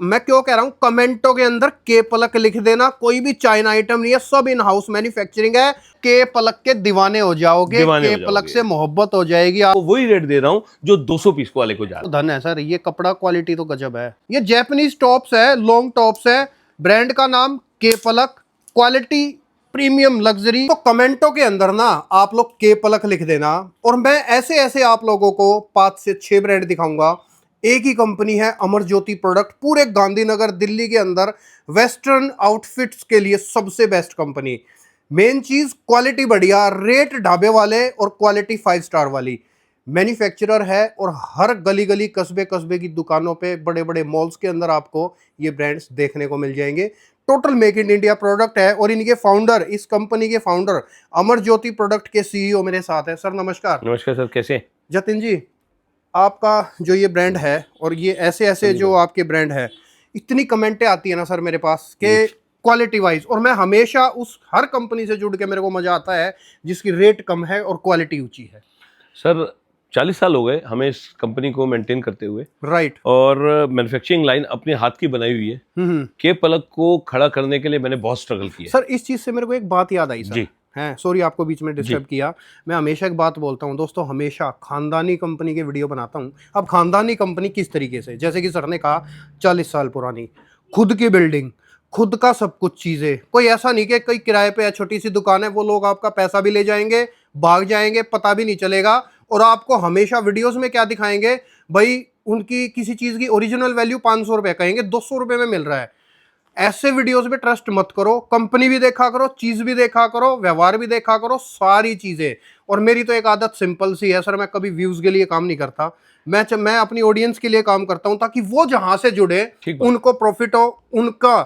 मैं क्यों कह रहा हूं, कमेंटों के अंदर के पलक लिख देना। कोई भी चाइना आइटम नहीं है, सब इन हाउस मैन्युफैक्चरिंग है। के पलक के दीवाने हो जाओगे, के पलक से मोहब्बत हो जाएगी। तो वही रेट दे रहा हूं जो 200 पीस वाले को जा रहा धन है सर, ये कपड़ा क्वालिटी तो गजब है। ये जैपनीज टॉप्स है, लॉन्ग टॉप्स है, ब्रांड का नाम के पलक, क्वालिटी प्रीमियम लग्जरी। तो कमेंटों के अंदर ना आप लोग के पलक लिख देना, और मैं ऐसे ऐसे आप लोगों को 5 से 6 ब्रांड दिखाऊंगा। एक ही कंपनी है अमर ज्योति प्रोडक्ट, पूरे गांधीनगर दिल्ली के अंदर वेस्टर्न आउटफिट्स के लिए सबसे बेस्ट कंपनी। मेन चीज क्वालिटी बढ़िया, रेट ढाबे वाले और क्वालिटी 5 स्टार वाली। मैन्युफैक्चरर है, और हर गली गली कस्बे कस्बे की दुकानों पे, बड़े बड़े मॉल्स के अंदर आपको ये ब्रांड्स देखने को मिल जाएंगे। Total make in India product है, और इनके फाउंडर, इस कंपनी के फाउंडर अमर ज्योति प्रोडक्ट के सीईओ मेरे साथ है। सर नमस्कार। नमस्कार सर, कैसे? जतिन जी, आपका जो ये ब्रांड है और ये ऐसे ऐसे जो आपके ब्रांड है, इतनी कमेंटें आती है ना सर मेरे पास के क्वालिटी वाइज, और मैं हमेशा उस हर कंपनी से जुड़ के मेरे को मजा आता है जिसकी रेट कम है और क्वालिटी ऊंची है। सर 40 साल हो गए हमें इस कंपनी को मेंटेन करते हुए। राइट। और मैन्युफैक्चरिंग लाइन अपने हाथ की बनाई हुई है। के पलक को खड़ा करने के लिए मैंने बहुत स्ट्रगल किया। सर इस चीज से मेरे को एक बात याद आई सर। जी हैं, सॉरी आपको बीच में डिस्टर्ब किया। मैं हमेशा एक बात बोलता हूं दोस्तों, हमेशा खानदानी कंपनी के वीडियो बनाता हूं। अब खानदानी कंपनी किस तरीके से, जैसे कि सर ने कहा 40 साल पुरानी, खुद की बिल्डिंग, खुद का सब कुछ चीजें। कोई ऐसा नहीं कि कोई किराए पे है, छोटी सी दुकान है, वो लोग आपका पैसा भी ले जाएंगे, भाग जाएंगे, पता भी नहीं चलेगा। और आपको हमेशा वीडियोस में क्या दिखाएंगे भाई, उनकी किसी चीज की ओरिजिनल वैल्यू 500 रुपए कहेंगे, 200 रुपए में मिल रहा है। ऐसे वीडियोस पे ट्रस्ट मत करो, कंपनी भी देखा करो, चीज भी देखा करो, व्यवहार भी देखा करो, सारी चीजें। और मेरी तो एक आदत सिंपल सी है सर, मैं कभी व्यूज के लिए काम नहीं करता। मैं अपनी ऑडियंस के लिए काम करता हूं, ताकि वो जहां से जुड़े उनको प्रॉफिट हो, उनका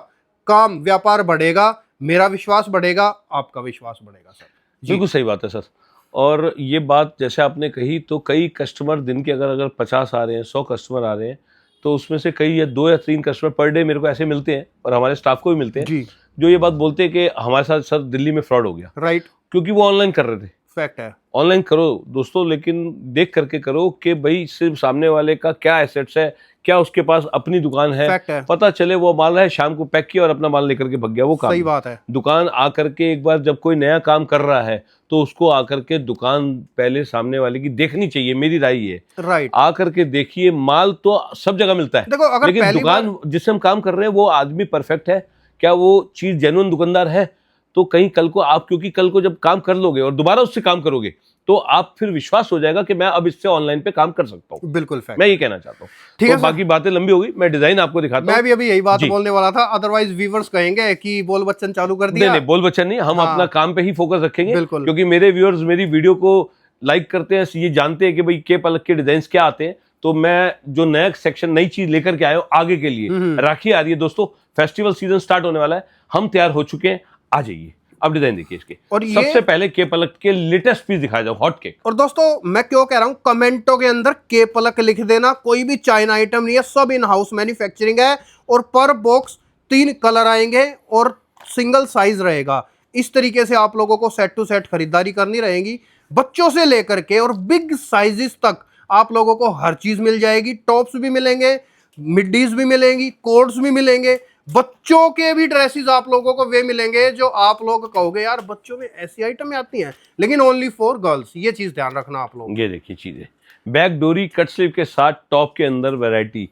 काम व्यापार बढ़ेगा, मेरा विश्वास बढ़ेगा, आपका विश्वास बढ़ेगा सर। बिल्कुल सही बात है सर। और ये बात जैसे आपने कही, तो कई कस्टमर दिन के अगर 50 आ रहे हैं, 100 कस्टमर आ रहे हैं, तो उसमें से कई या 2 या 3 कस्टमर पर डे मेरे को ऐसे मिलते हैं, और हमारे स्टाफ को भी मिलते हैं जी, जो ये बात बोलते हैं कि हमारे साथ सर दिल्ली में फ्रॉड हो गया। राइट। क्योंकि वो ऑनलाइन कर रहे थे। फैक्ट है। ऑनलाइन करो दोस्तों, लेकिन देख करके करो कि भाई सिर्फ सामने वाले का क्या एसेट्स है, क्या उसके पास अपनी दुकान है। पता चले वो माल है, शाम को पैक किया और अपना माल लेकर के भग गया। वो काम सही बात है। दुकान आकर के एक बार जब कोई नया काम कर रहा है, तो उसको आकर के दुकान पहले सामने वाले की देखनी चाहिए, मेरी राय ये। राइट। आकर के देखिए, माल तो सब जगह मिलता है, देखो, अगर लेकिन दुकान जिससे हम काम कर रहे हैं वो आदमी परफेक्ट है क्या, वो चीज जेन्युइन दुकानदार है। तो कहीं कल को आप, क्योंकि कल को जब काम कर लोगे और दोबारा उससे काम करोगे, तो आप फिर विश्वास हो जाएगा कि मैं अब इससे ऑनलाइन पे काम कर सकता हूँ। बिल्कुल फैक्ट, मैं ये कहना चाहता हूँ। ठीक तो है, बाकी बातें लंबी हो गई, मैं डिजाइन आपको दिखाता हूँ। मैं भी अभी यही बात बोलने वाला था, अदरवाइज व्यूअर्स कहेंगे कि बोल बच्चन चालू कर दिया। नहीं, बोल बच्चन नहीं, हम अपना काम पे ही फोकस रखेंगे। बिल्कुल। क्योंकि मेरे व्यूअर्स मेरी वीडियो को लाइक करते हैं, ये जानते हैं कि भाई के पलक के डिजाइन क्या आते हैं। तो मैं जो नया सेक्शन, नई चीज लेकर के आया हूँ आगे के लिए, राखी आ रही है दोस्तों, फेस्टिवल सीजन स्टार्ट होने वाला है, हम तैयार हो चुके हैं, आ जाइए। अब डिजाइन देखिए इसके। और सबसे पहले के पलक के लेटेस्ट पीस दिखाया जाओ, हॉट केक। और दोस्तों मैं क्यों कह रहा हूं, कमेंटों के अंदर के पलक लिख देना। कोई भी चाइना आइटम नहीं है, सब इन हाउस मैन्युफैक्चरिंग है, और पर बॉक्स 3 कलर आएंगे और सिंगल साइज रहेगा। इस तरीके से आप लोगों को सेट टू सेट खरीदारी करनी रहेगी, बच्चों से लेकर के और बिग साइजेस तक आप लोगों को हर चीज मिल जाएगी। टॉप्स भी मिलेंगे, मिडीज भी मिलेंगी, कोट्स भी मिलेंगे, बच्चों के भी ड्रेसेस आप लोगों को वे मिलेंगे जो आप लोग कहोगे यार बच्चों में ऐसी आइटमें आती हैं, लेकिन ओनली फॉर गर्ल्स। ये चीज ध्यान रखना आप लोग। ये देखिए चीजें, बैक डोरी कट स्लीव के साथ टॉप के अंदर वैरायटी,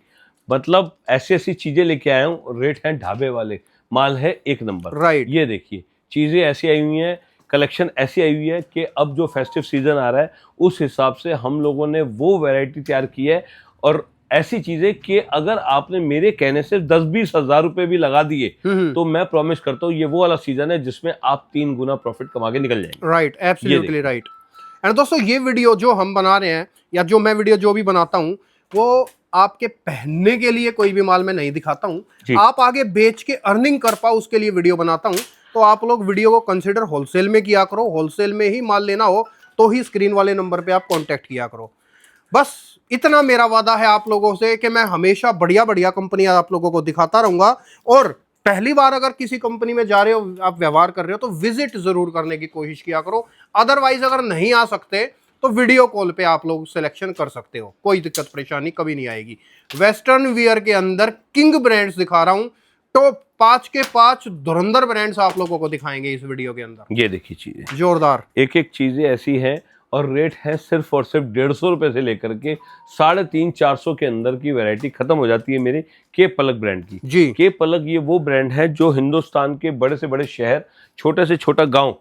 मतलब ऐसी ऐसी चीजें लेके आया हूँ। रेट है ढाबे वाले, माल है एक नंबर। राइट। ये देखिए चीजें ऐसी आई हुई हैं, कलेक्शन ऐसी आई हुई है कि अब जो फेस्टिव सीजन आ रहा है उस हिसाब से हम लोगों ने वो वैरायटी तैयार की है। और ऐसी चीजें कि अगर आपने मेरे कहने से 10-20 हजार रुपए भी लगा दिए, तो मैं प्रॉमिस करता हूँ ये वो वाला सीजन है जिसमें आप 3 गुना प्रॉफिट कमा के निकल जाएंगे। Right, absolutely right. एंड दोस्तों ये वीडियो जो हम बना रहे हैं, या जो मैं वीडियो जो भी बनाता हूँ, वो आपके पहनने के लिए कोई भी माल मैं नहीं दिखाता हूँ। आप आगे बेच के अर्निंग कर पाओ उसके लिए वीडियो बनाता हूँ। तो आप लोग वीडियो को कंसिडर होलसेल में किया करो, होलसेल में ही माल लेना हो तो ही स्क्रीन वाले नंबर पे आप कांटेक्ट किया करो। बस इतना मेरा वादा है आप लोगों से कि मैं हमेशा बढ़िया बढ़िया कंपनियां आप लोगों को दिखाता रहूंगा। और पहली बार अगर किसी कंपनी में जा रहे हो, आप व्यवहार कर रहे हो, तो विजिट जरूर करने की कोशिश किया करो। अदरवाइज अगर नहीं आ सकते तो वीडियो कॉल पे आप लोग सिलेक्शन कर सकते हो, कोई दिक्कत परेशानी कभी नहीं आएगी। वेस्टर्न वियर के अंदर किंग ब्रांड्स दिखा रहा हूं, टॉप 5 के 5 धुरंधर ब्रांड्स आप लोगों को दिखाएंगे इस वीडियो के अंदर। ये देखिए चीजें जोरदार, एक एक चीजें ऐसी हैं और रेट है सिर्फ और सिर्फ 150 रुपए से लेकर के 350-400 के अंदर की वैरायटी खत्म हो जाती है मेरे के पलक ब्रांड की। जी के पलक ये वो ब्रांड है जो हिंदुस्तान के बड़े से बड़े शहर, छोटे से छोटा गांव,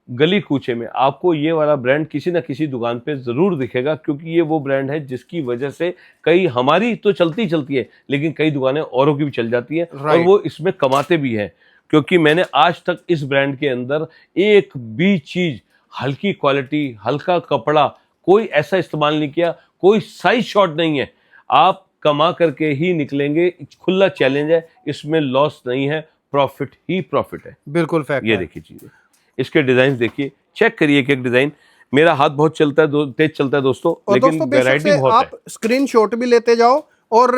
गली कूचे में आपको ये वाला ब्रांड किसी ना किसी दुकान पे जरूर दिखेगा, क्योंकि ये वो ब्रांड है जिसकी वजह से कई हमारी तो चलती है लेकिन कई दुकानें औरों की भी चल जाती है और वो इसमें कमाते भी हैं। क्योंकि मैंने आज तक इस ब्रांड के अंदर एक भी चीज, हल्की क्वालिटी, हल्का कपड़ा, कोई ऐसा इस्तेमाल नहीं किया, कोई साइज शॉर्ट नहीं है। आप कमा करके ही निकलेंगे, खुला चैलेंज है, इसमें लॉस नहीं है, प्रॉफिट ही प्रॉफिट है। बिल्कुल फैक्ट। ये देखिए चीजें, इसके डिजाइन देखिए, चेक करिए एक एक डिजाइन। मेरा हाथ बहुत चलता है, तेज चलता है दोस्तों, लेकिन वैरायटी बहुत है। आप स्क्रीनशॉट भी लेते जाओ। और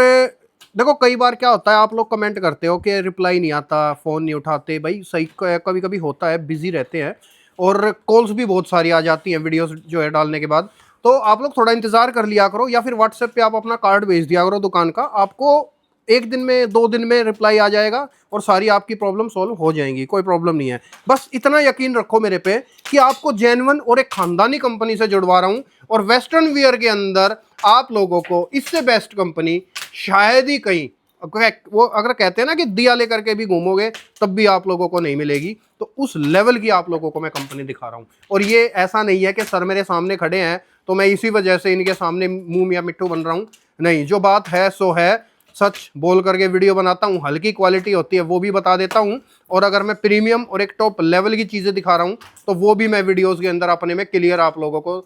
देखो कई बार क्या होता है, आप लोग कमेंट करते हो कि रिप्लाई नहीं आता, फोन नहीं उठाते। भाई सही, कभी कभी होता है, बिजी रहते हैं और कॉल्स भी बहुत सारी आ जाती हैं वीडियोस जो है डालने के बाद। तो आप लोग थोड़ा इंतजार कर लिया करो, या फिर व्हाट्सएप पे आप अपना कार्ड भेज दिया करो दुकान का, आपको 1 दिन में 2 दिन में रिप्लाई आ जाएगा और सारी आपकी प्रॉब्लम सॉल्व हो जाएंगी, कोई प्रॉब्लम नहीं है। बस इतना यकीन रखो मेरे पे कि आपको जेन्युइन और एक खानदानी कंपनी से जुड़वा रहा हूं, और वेस्टर्न वियर के अंदर आप लोगों को इससे बेस्ट कंपनी शायद ही कहीं, वो अगर कहते हैं ना कि दिया लेकर के भी घूमोगे तब भी आप लोगों को नहीं मिलेगी, तो उस लेवल की आप लोगों को मैं कंपनी दिखा रहा हूं। और ये ऐसा नहीं है कि सर मेरे सामने खड़े हैं तो मैं इसी वजह से इनके सामने मुंह या मिट्टू बन रहा हूं। नहीं, जो बात है सो है, सच बोल करके वीडियो बनाता हूँ। हल्की क्वालिटी होती है वो भी बता देता हूँ, और अगर मैं प्रीमियम और एक टॉप लेवल की चीज़ें दिखा रहा हूँ तो वो भी मैं वीडियोस के अंदर अपने में क्लियर आप लोगों को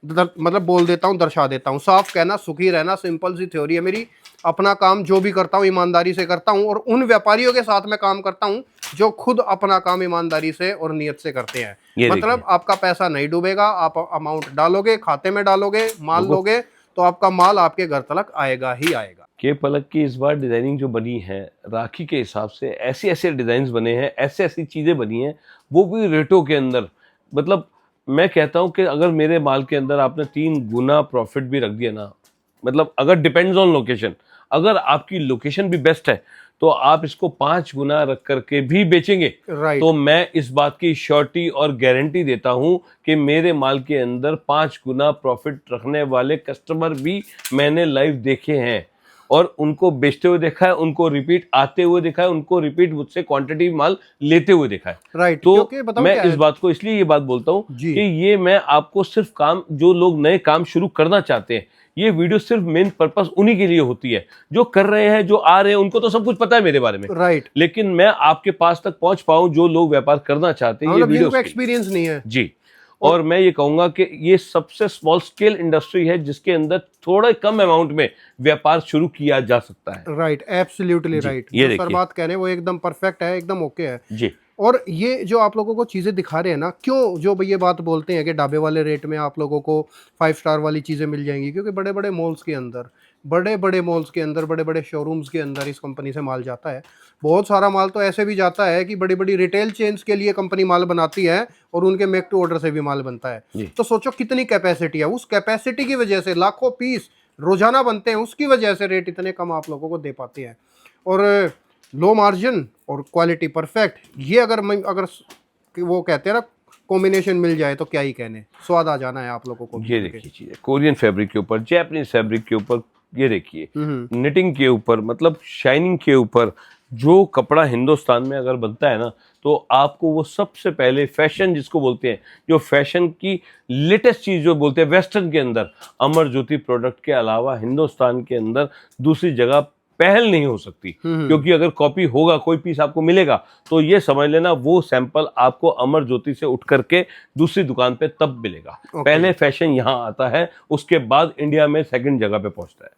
मतलब बोल देता हूँ, दर्शा देता हूँ। साफ कहना सुखी रहना, सिंपल सी थ्योरी है मेरी। अपना काम जो भी करता हूँ ईमानदारी से करता हूँ, और उन व्यापारियों के साथ मैं काम करता हूँ जो खुद अपना काम ईमानदारी से और नियत से करते हैं। मतलब आपका पैसा नहीं डूबेगा, आप अमाउंट डालोगे, खाते में डालोगे, माल लोगे, तो आपका माल आपके घर तक आएगा ही आएगा। के पलक की इस बार डिजाइनिंग जो बनी है राखी के हिसाब से, ऐसे ऐसे डिजाइन बने हैं, ऐसे ऐसी चीजें बनी हैं, वो भी रेटों के अंदर। मतलब मैं कहता हूं कि अगर मेरे माल के अंदर आपने 3 गुना प्रॉफिट भी रख दिया ना, मतलब अगर डिपेंड्स ऑन लोकेशन, अगर आपकी लोकेशन भी बेस्ट है तो आप इसको 5 गुना रख करके भी बेचेंगे। तो मैं इस बात की श्योरिटी और गारंटी देता हूं कि मेरे माल के अंदर 5 गुना प्रॉफिट रखने वाले कस्टमर भी मैंने लाइव देखे हैं, और उनको बेचते हुए देखा है, उनको रिपीट आते हुए देखा है, उनको रिपीट मुझसे क्वांटिटी माल लेते हुए देखा है। तो मैं इस बात को इसलिए ये बात बोलता हूँ कि ये मैं आपको सिर्फ काम, जो लोग नए काम शुरू करना चाहते हैं, ये वीडियो सिर्फ मेन पर्पस उन्हीं के लिए होती है। जो कर रहे हैं, जो आ रहे हैं, उनको तो सब कुछ पता है मेरे बारे में, लेकिन मैं आपके पास तक पहुंच पाऊं जो लोग व्यापार करना चाहते हैं, ये वीडियो एक्सपीरियंस नहीं है जी। और मैं ये कहूंगा कि ये सबसे स्मॉल स्केल इंडस्ट्री है जिसके अंदर थोड़ा कम अमाउंट में व्यापार शुरू किया जा सकता है। Right, absolutely right. ये सर बात कह रहे हैं वो एकदम परफेक्ट है, एकदम ओके है जी। और ये जो आप लोगों को चीज़ें दिखा रहे हैं ना, क्यों जो ये बात बोलते हैं कि ढाबे वाले रेट में आप लोगों को 5 स्टार वाली चीज़ें मिल जाएंगी, क्योंकि बड़े बड़े मॉल्स के अंदर, बड़े बड़े शोरूम्स के अंदर इस कंपनी से माल जाता है। बहुत सारा माल तो ऐसे भी जाता है कि बड़ी बड़ी रिटेल चेन्स के लिए कंपनी माल बनाती है और उनके मेक टू ऑर्डर से भी माल बनता है। तो सोचो कितनी कैपेसिटी है, उस कैपेसिटी की वजह से लाखों पीस रोजाना बनते हैं, उसकी वजह से रेट इतने कम आप लोगों को दे पाते हैं। और लो मार्जिन और क्वालिटी परफेक्ट, ये अगर वो कहते हैं ना कॉम्बिनेशन मिल जाए तो क्या ही कहने, स्वाद आ जाना है आप लोगों को। ये देखिए चीजें कोरियन फैब्रिक के ऊपर, जैपनीज फैब्रिक के ऊपर, ये देखिए निटिंग के ऊपर, मतलब शाइनिंग के ऊपर। जो कपड़ा हिंदुस्तान में अगर बनता है ना, तो आपको वो सबसे पहले फैशन जिसको बोलते हैं, जो फैशन की लेटेस्ट चीज जो बोलते हैं वेस्टर्न के अंदर, अमर ज्योति प्रोडक्ट के अलावा हिंदुस्तान के अंदर दूसरी जगह पहल नहीं हो सकती। क्योंकि अगर कॉपी होगा, कोई पीस आपको मिलेगा, तो ये समझ लेना वो सैंपल आपको अमर ज्योति से उठ करके दूसरी दुकान पे तब मिलेगा। पहले फैशन यहाँ आता है, उसके बाद इंडिया में सेकंड जगह पे पहुंचता है।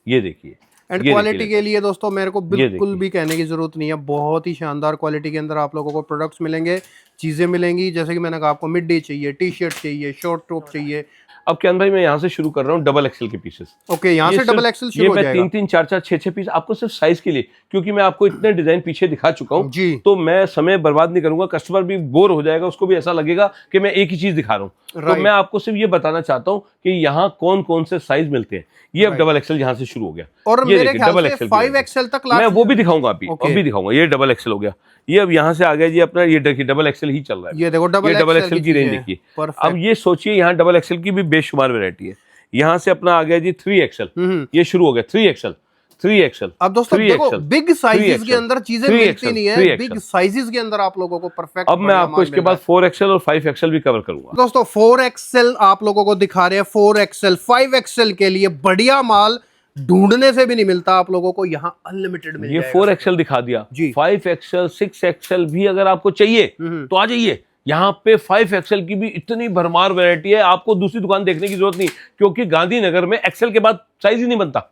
ये देखिए, एंड क्वालिटी के लिए दोस्तों मेरे को बिल्कुल भी कहने की जरूरत नहीं है, बहुत ही शानदार क्वालिटी के अंदर आप लोगों को प्रोडक्ट्स मिलेंगे। चीजें मिलेंगी। जैसे कि मैंने कहा आपको मिड डे चाहिए, टी शर्ट चाहिए, शॉर्ट टॉप चाहिए। अब किरण भाई मैं यहाँ से शुरू कर रहा हूँ डबल एक्सेल के पीसेस। ओके, यहाँ ये से सिर्फ- डबल एक्सेल ये शुरू हो मैं जाएगा। 3-3, 4-4, 6-6 पीस आपको सिर्फ साइज के लिए, क्योंकि मैं आपको इतने डिजाइन पीछे दिखा चुका हूँ जी। तो मैं समय बर्बाद नहीं करूंगा, कस्टमर भी बोर हो जाएगा, उसको भी ऐसा लगेगा कि मैं एक ही चीज दिखा रहा हूँ। तो Right. मैं आपको सिर्फ ये बताना चाहता हूँ कि यहाँ कौन कौन से साइज मिलते हैं। ये अब Right. डबल एक्सेल यहाँ से शुरू हो गया, और ये मेरे देखिए ख्याल डबल से एक्सेल 5 एक्सेल तक मैं वो भी दिखाऊंगा अभी। Okay. अभी दिखाऊंगा। ये डबल एक्सेल हो गया, ये अब यहाँ से आ गया जी अपना, ये देखिए डबल एक्सेल ही चल रहा है। ये देखो ये डबल एक्सेल की रेंज चीजें हैं। देखिए। Perfect. अब ये सोचिए यहाँ डबल एक्सेल की भी बेशुमार वैरायटी है। यहाँ से अपना आ गया जी 3 एक्सेल, ये शुरू हो गया 3 एक्सेल, 3 एक्सेल। अब दोस्तों देखो बिग साइजेस के अंदर चीजें मिलती नहीं है, बिग साइजेस के अंदर आप लोगों को परफेक्ट। अब मैं आपको इसके बाद 4 एक्सेल और 5 एक्सेल भी कवर करूंगा। दोस्तों 4 एक्सेल आप लोगों को दिखा रहे हैं। 4 एक्सेल 5 एक्सेल के लिए बढ़िया माल ढूंढने से भी नहीं मिलता आप लोगों को, यहाँ अनलिमिटेड मिल ये जाएगा। 4 एक्सेल दिखा दिया जी। 5 एक्सेल 6 एक्सेल भी अगर आपको चाहिए तो आ जाइए। यहाँ पे 5 एक्सेल की भी इतनी भरमार वैरायटी है, आपको दूसरी दुकान देखने की जरूरत नहीं, क्योंकि गांधीनगर में एक्सेल के बाद साइज ही नहीं बनता।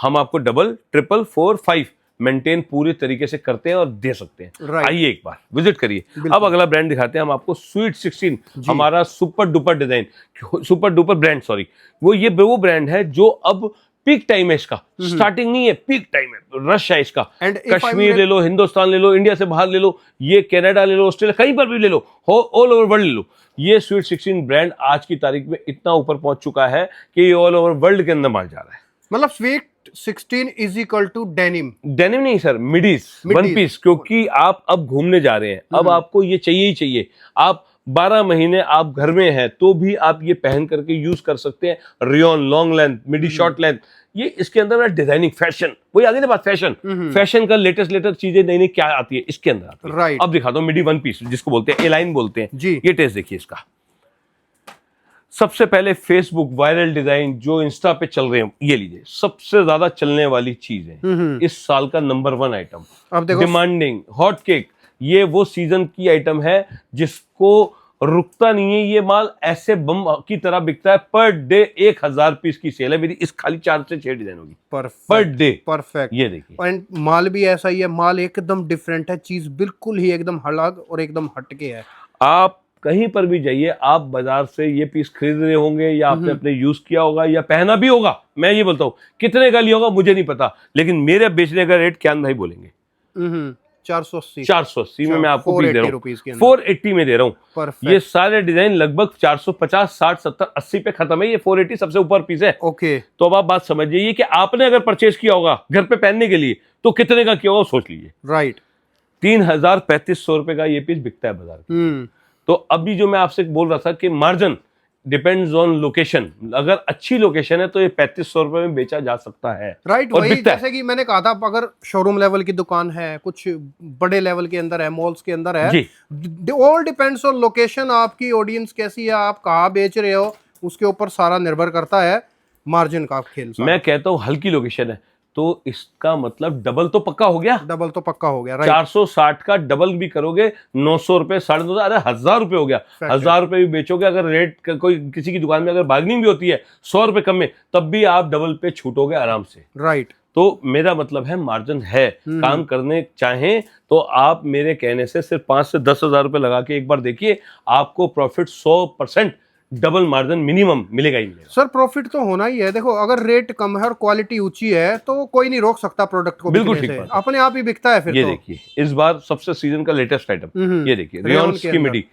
हम आपको डबल, ट्रिपल, 4, 5 मेंटेन पूरे तरीके से करते हैं और दे सकते हैं। आइए एक बार विजिट करिए। अब अगला ब्रांड दिखाते हैं हम आपको, स्वीट 16, हमारा super duper design, super duper brand sorry, वो ब्रांड है जो अब पीक टाइम है इसका, स्टार्टिंग नहीं है, पीक टाइम है, रश है इसका। कश्मीर ले लो, हिंदुस्तान ले लो, इंडिया से बाहर ले लो, ये कनाडा ले लो, ऑस्ट्रेलिया, कहीं पर भी ले लो, ऑल ओवर वर्ल्ड ले लो। ये स्वीट 16 ब्रांड आज की तारीख में इतना ऊपर पहुंच चुका है कि ये ऑल ओवर वर्ल्ड के अंदर माल जा रहा है। मतलब sweet 16 is equal to denim. Denim नहीं सर, मिडीज, वन पीस, क्योंकि आप अब घूमने जा रहे हैं, अब आपको ये चाहिए ही चाहिए। आप 12 महीने आप घर में हैं तो भी आप ये पहन करके यूज कर सकते हैं। रियोन लॉन्ग लेंथ, मिडी शॉर्ट लेंथ, ये इसके अंदर डिजाइनिंग, फैशन, वही आगे ना बात, फैशन का लेटेस्ट चीजें नई नई क्या आती है इसके अंदर आती है। राइट। अब दिखा दो मिडी वन पीस, जिसको बोलते हैं ए लाइन बोलते हैं जी। ये टेस्ट देखिए इसका। सबसे पहले फेसबुक वायरल डिजाइन जो इंस्टा पे चल रहे हैं, ये लीजिए, सबसे ज्यादा चलने वाली चीज है इस साल का नंबर 1 आइटम। अब देखो डिमांडिंग हॉट केक, ये वो सीजन की आइटम है जिसको रुकता नहीं है, ये माल ऐसे बम की तरह बिकता है। पर डे 1000 पीस की सेल है मेरी, इस खाली 4 से 6 डिजाइन होगी पर डे। परफेक्ट। ये देखिए, एंड माल भी ऐसा ही है, माल एकदम डिफरेंट है, चीज बिल्कुल ही एकदम अलग और एकदम हटके है। आप कहीं पर भी जाइए, आप बाजार से ये पीस खरीद रहे होंगे या आपने अपने यूज किया होगा या पहना भी होगा, मैं ये बोलता हूँ कितने का लिया होगा मुझे नहीं पता, लेकिन मेरे बेचने का रेट क्या भाई बोलेंगे 480 में मैं आपको पीस दे रहा हूँ, 480 में दे रहा हूँ। ये सारे डिजाइन लगभग 450, 60, 70, 80 पे खत्म है। ये 480 सबसे ऊपर पीस है। ओके, तो अब आप बात समझिए कि आपने अगर परचेज किया होगा घर पे पहनने के लिए तो कितने का किया होगा सोच लीजिए। राइट। 3035 रुपए का ये पीस बिकता है बाजार में। तो अभी जो मैं आपसे बोल रहा था कि मार्जिन डिपेंड्स ऑन लोकेशन, अगर अच्छी लोकेशन है तो ये 3500 रुपए में बेचा जा सकता है। राइट। वही जैसे कि मैंने कहा था, अगर शोरूम लेवल की दुकान है, कुछ बड़े लेवल के अंदर है, मॉल्स के अंदर है, ऑल डिपेंड्स ऑन लोकेशन, आपकी ऑडियंस कैसी है, आप कहाँ बेच रहे हो, उसके ऊपर सारा निर्भर करता है मार्जिन का खेल। मैं कहता हूँ हल्की लोकेशन है तो इसका मतलब डबल तो पक्का हो गया, डबल तो पक्का हो गया। 460 का डबल भी करोगे 900 रुपए, 950, अरे 1000 रुपए हो गया। 1000 रुपए भी बेचोगे, अगर रेट कोई किसी की दुकान में अगर बार्गेनिंग भी होती है 100 रुपए कम में, तब भी आप डबल पे छूटोगे आराम से। राइट। तो मेरा मतलब है मार्जिन है, काम करने चाहें तो आप मेरे कहने से सिर्फ 5 से 10 हजार रुपए लगा के एक बार देखिए, आपको प्रॉफिट 100% डबल मार्जिन मिनिमम मिलेगा ही मिलेगा। सर प्रॉफिट तो होना ही है। देखो अगर रेट कम है और क्वालिटी ऊंची है तो कोई नहीं रोक सकता प्रोडक्ट को, बिल्कुल ठीक बात, अपने आप ही बिकता है फिर। ये देखिए इस बार सबसे सीजन का लेटेस्ट आइटम, ये देखिए रेयॉन की मिडी,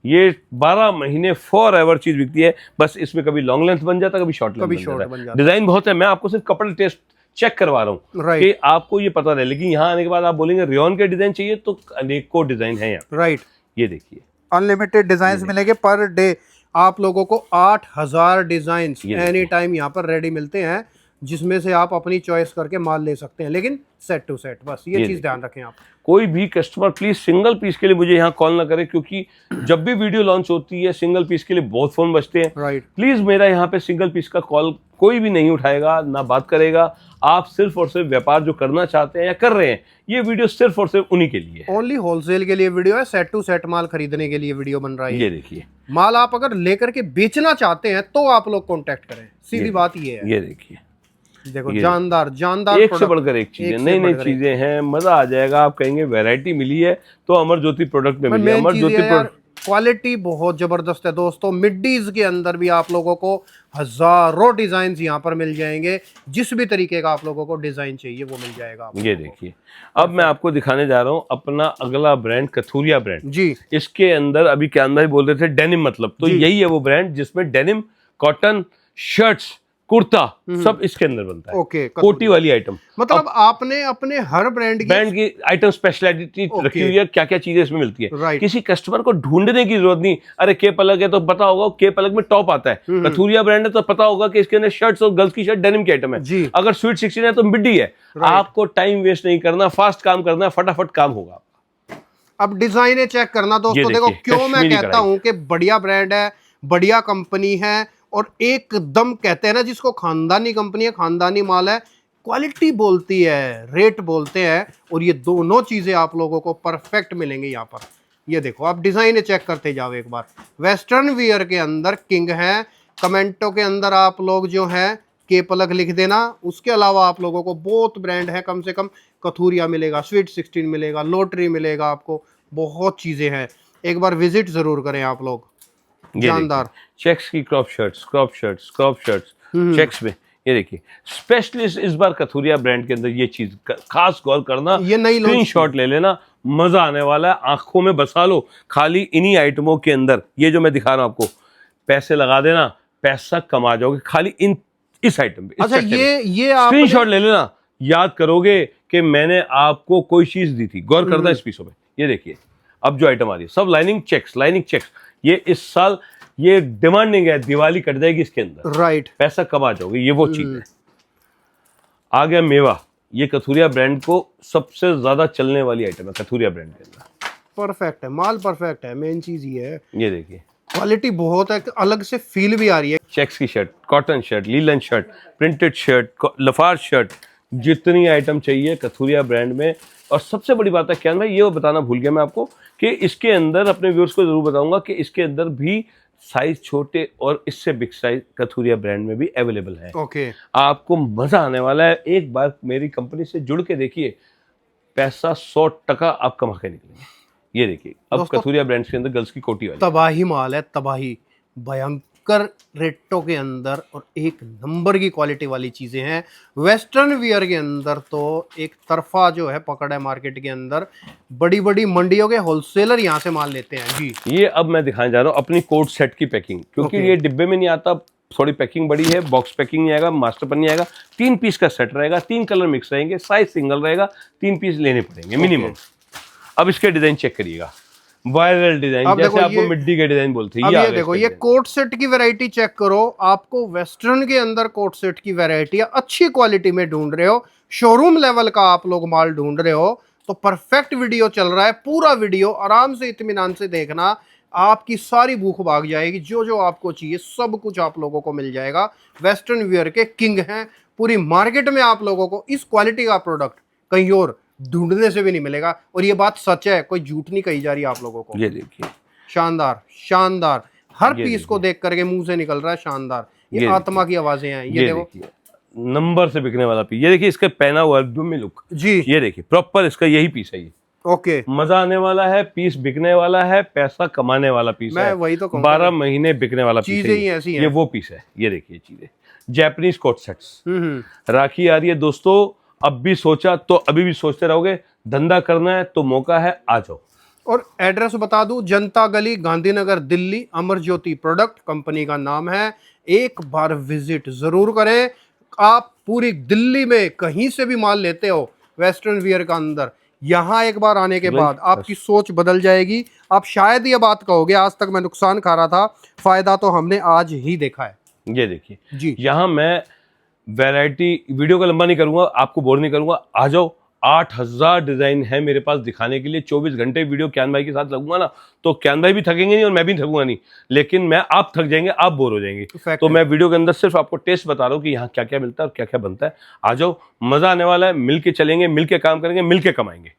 ये 12 महीने फॉर एवर चीज बिकती है। बस इसमें कभी लॉन्ग लेंथ बन जाता, कभी शॉर्ट लेंथ बन जाता। डिजाइन बहुत है, मैं आपको सिर्फ कपड़ा टेस्ट चेक करवा रहा हूँ कि आपको ये पता रहे। लेकिन यहाँ आने के बाद आप बोलेंगे रेयॉन के डिजाइन चाहिए तो अनेकों डिजाइन है यहाँ। राइट। ये देखिए अनलिमिटेड डिजाइन मिलेंगे पर डे, आप लोगों को 8000 डिजाइन एनी टाइम यहाँ पर रेडी मिलते हैं, जिसमें से आप अपनी चॉइस करके माल ले सकते हैं, लेकिन सेट टू सेट। बस ये चीज ध्यान रखें आप। कोई भी कस्टमर प्लीज सिंगल पीस के लिए मुझे यहाँ कॉल ना करे, क्योंकि जब भी वीडियो लॉन्च होती है सिंगल पीस के लिए बहुत फोन बजते हैं। राइट। प्लीज मेरा यहाँ पे सिंगल पीस का कॉल कोई भी नहीं उठाएगा, ना बात करेगा। आप सिर्फ और सिर्फ व्यापार जो करना चाहते हैं या कर रहे हैं, ये वीडियो सिर्फ और सिर्फ उन्हीं के लिए, ओनली होलसेल के लिए वीडियो है, सेट टू सेट माल खरीदने के लिए वीडियो बन रहा है। ये देखिए, माल आप अगर लेकर के बेचना चाहते हैं तो आप लोग कॉन्टेक्ट करें, सीधी बात ये है। ये देखिए देखो ये जानदार जानदार एक से product, बढ़कर एक चीजें, एक से नई नई बढ़कर एक। चीजें हैं, मजा आ जाएगा। आप कहेंगे वैरायटी मिली है तो अमर ज्योति प्रोडक्ट में पर मिली है। मेन अमर चीज ज्योति ये यार, क्वालिटी बहुत जबरदस्त है दोस्तों। मिडीज के अंदर भी आप लोगों को हजारों डिजाइन यहाँ पर मिल जाएंगे। जिस भी तरीके का आप लोगों को डिजाइन चाहिए वो मिल जाएगा आपको। ये देखिए, अब मैं आपको दिखाने जा रहा हूँ अपना अगला ब्रांड, कथूरिया ब्रांड जी इसके अंदर अभी ज्ञान भाई बोल रहे थे डेनिम, मतलब तो जी। यही है वो ब्रांड जिसमें डेनिम, कॉटन, शर्ट्स, कुर्ता सब इसके अंदर बनता है। ओके, कोटी वाली आइटम, मतलब आपने अपने हर ब्रांड की आइटम स्पेशलिटी रखी हुई है, क्या क्या चीजें इसमें मिलती है। राइट। किसी कस्टमर को ढूंढने की जरूरत नहीं। अरे के पलक है तो पता होगा के पलक में टॉप आता है, कथूरिया ब्रांड है तो पता होगा कि इसके अंदर शर्ट्स और गर्ल्स की शर्ट डेनिम की आइटम है जी। अगर स्वीट 16 है तो मिडी है। आपको टाइम वेस्ट नहीं करना, फास्ट काम करना है, फटाफट काम होगा। अब डिजाइने चेक करना दोस्तों। देखो क्यों मैं कहता हूं कि बढ़िया ब्रांड है, बढ़िया कंपनी है, और एकदम कहते हैं ना जिसको खानदानी कंपनी है, खानदानी माल है, क्वालिटी बोलती है, रेट बोलते हैं, और ये दोनों चीजें आप लोगों को परफेक्ट मिलेंगी यहाँ पर। ये देखो आप डिजाइन चेक करते जाओ एक बार। वेस्टर्न वियर के अंदर किंग है। कमेंटों के अंदर आप लोग जो है के पलक लिख देना। उसके अलावा आप लोगों को बहुत ब्रांड है, कम से कम कथूरिया मिलेगा, स्वीट 16 मिलेगा, लोटरी मिलेगा, आपको बहुत चीजें हैं। एक बार विजिट जरूर करें आप लोग। जानदार चेक्स की क्रॉप शर्ट्स चेक्स में, ये देखिए स्पेशलिस्ट इस बार कथूरिया ब्रांड के अंदर। ये चीज खास गौर करना, ये नई स्क्रीनशॉट ले लेना, मजा आने वाला है, आंखों में बसा लो खाली इन्हीं आइटमों के अंदर। ये जो मैं दिखा रहा हूं आपको, पैसे लगा देना, पैसा कमा जाओगे खाली इस आइटम पे। अच्छा ये आप स्क्रीनशॉट ले लेना, याद करोगे कि मैंने आपको कोई चीज दी थी। गौर करना इस पीसों पे। ये देखिए अब जो आइटम आ रही है सब लाइनिंग चेक्स। ये इस साल ये डिमांडिंग है, दिवाली कट जाएगी इसके अंदर, राइट, पैसा कमा जाओगे। ये वो चीज है। आ गया मेवा, ये कथूरिया ब्रांड को सबसे ज्यादा चलने वाली आइटम है कथूरिया ब्रांड के अंदर। परफेक्ट है, माल परफेक्ट है, मेन चीज ये है। ये देखिए क्वालिटी बहुत है, अलग से फील भी आ रही है। चेक्स की shirt, cotton shirt, linen shirt, printed shirt, लफार शर्ट, जितनी आइटम चाहिए कथूरिया ब्रांड में। और सबसे बड़ी बात है क्या भाई, ये बताना भूल गया मैं आपको कि इसके अंदर, अपने व्यूअर्स को जरूर बताऊंगा कि इसके अंदर भी साइज छोटे और इससे बिग साइज कथूरिया ब्रांड में भी अवेलेबल है। ओके, आपको मजा आने वाला है। एक बार मेरी कंपनी से जुड़ के देखिए, पैसा 100% आप कमा के निकलेंगे। ये देखिए अब कथूरिया ब्रांड के अंदर गर्ल्स की कोटी वाली तबाही माल है, तबाही, भयंकर रेटों के अंदर और एक नंबर की क्वालिटी वाली चीजें हैं। वेस्टर्न वियर के अंदर तो एक तरफा जो है पकड़ है मार्केट के अंदर। बड़ी बड़ी मंडियों के होलसेलर यहाँ से माल लेते हैं जी। ये अब मैं दिखाने जा रहा हूँ अपनी कोट सेट की पैकिंग, क्योंकि ये डिब्बे में नहीं आता, थोड़ी पैकिंग बड़ी है, बॉक्स पैकिंग नहीं आएगा, मास्टर पर नहीं आएगा। 3 पीस का सेट रहेगा, 3 कलर मिक्स रहेंगे, साइज सिंगल रहेगा, 3 पीस लेने पड़ेंगे मिनिमम। अब इसके डिजाइन चेक करिएगा, वायरल डिजाइन, जैसे आपको मिड्डी के डिजाइन बोलते हैं। ये देखो ये कोट सेट की वैरायटी चेक करो। आपको वेस्टर्न के अंदर कोट सेट की वैरायटी अच्छी क्वालिटी में ढूंढ रहे हो, शोरूम लेवल का आप लोग माल ढूंढ रहे हो, तो परफेक्ट वीडियो चल रहा है। पूरा वीडियो आराम से इत्मीनान से देखना, आपकी सारी भूख भाग जाएगी। जो जो आपको चाहिए सब कुछ आप लोगों को मिल जाएगा। वेस्टर्न वियर के किंग हैं, पूरी मार्केट में आप लोगों को इस क्वालिटी का प्रोडक्ट कहीं और ढूंढने से भी नहीं मिलेगा। और ये बात सच है, कोई झूठ नहीं कही जा रही आप लोगों को। ये देखिए शानदार शानदार, हर पीस को देख करके मुंह से निकल रहा है शानदार। ये आत्मा की आवाजें हैं। ये देखो नंबर से बिकने वाला पीस। ये देखिए इसका पहना हुआ डुम्मी लुक जी, ये देखिए प्रॉपर इसका यही पीस है। ये ओके, मजा आने वाला है, पीस बिकने वाला है, पैसा कमाने वाला पीस है। मैं वही तो 12 महीने बिकने वाला पीस है। चीजें ही ऐसी हैं। ये वो पीस है। ये देखिए चीजें, जैपनीज कोट सेट्स। राखी आ रही है दोस्तों, अब भी सोचा तो अभी भी सोचते रहोगे। धंधा करना है तो मौका है, आ जाओ। और एड्रेस बता दूं, जनता गली, गांधीनगर, दिल्ली। अमर ज्योति प्रोडक्ट कंपनी का नाम है। एक बार विजिट जरूर करें। आप पूरी दिल्ली में कहीं से भी माल लेते हो वेस्टर्न वियर का अंदर, यहाँ एक बार आने के बाद आपकी सोच बदल जाएगी। आप शायद ये बात कहोगे आज तक मैं नुकसान खा रहा था, फायदा तो हमने आज ही देखा है। ये देखिए जी, यहाँ मैं वैरायटी, वीडियो को लंबा नहीं करूंगा, आपको बोर नहीं करूंगा, आ जाओ। 8000 डिजाइन है मेरे पास दिखाने के लिए। 24 घंटे वीडियो क्यान भाई के साथ लगूंगा ना, तो क्यान भाई भी थकेंगे नहीं और मैं भी थकूंगा नहीं, लेकिन आप थक जाएंगे, आप बोर हो जाएंगे। तो मैं वीडियो के अंदर सिर्फ आपको टेस्ट बता रहा हूँ कि यहाँ क्या क्या मिलता है और क्या क्या बनता है। आ जाओ, मजा आने वाला है। मिलके चलेंगे, मिलके काम करेंगे, मिलके कमाएंगे।